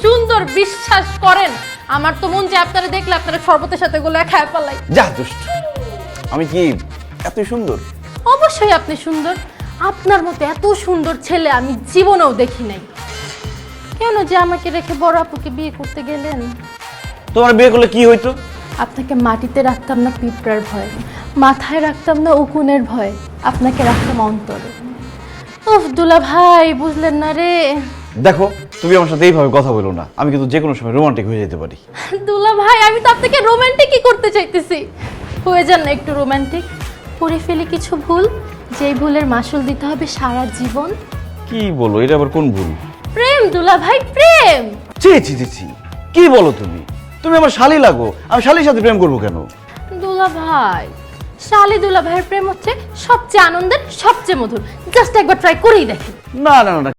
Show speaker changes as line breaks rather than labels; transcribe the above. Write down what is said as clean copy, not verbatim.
সুন্দর, বিশ্বাস করেন আমার তো মন চায় আপনারা দেখলে আপনারা শরবতের সাথে গুলো খায় পালাই।
যা দুষ্ট, আমি কি এত সুন্দর?
অবশ্যই আপনি সুন্দর, আপনার মতো এত সুন্দর ছেলে আমি জীবনেও দেখি নাই। কেন যে আমাকে রেখে বড় আপুকে বিয়ে করতে গেলেন?
তোমার বিয়ে করলে কি হইতো?
আপনাকে মাটিতে রাখতাম না পিঁপড়ার ভয়, মাথায় রাখতাম না উকুনের ভয়, আপনাকে রাখতাম অন্তরে। উফ দুলা ভাই, বুঝলেন না রে?
দেখো, তুমি আমার সাথে এইভাবে কথা বলো না, আমি কিন্তু যে কোনো সময় রোমান্টিক হয়ে যেতে পারি।
দুলা ভাই, আমি তো আপনাকে রোমান্টিকই করতে চাইতেছি। হয়ে যান না একটু রোমান্টিক। করে ফেলে কিছু ভুল, যেই ভুলের মাসুল দিতে হবে সারা জীবন।
কি বলো, এটা আবার কোন ভুল?
প্রেম দুলা ভাই, প্রেম।
ছি ছি ছি ছি, কি বলো তুমি? তুমি আমার শালি লাগো, আমি শালির সাথে প্রেম করবো কেন?
দুলা ভাই, শালি দুলা ভাইয়ের প্রেম হচ্ছে সবচেয়ে আনন্দের, সবচেয়ে মধুর। জাস্ট একবার ট্রাই করেই দেখেন।
না না না না,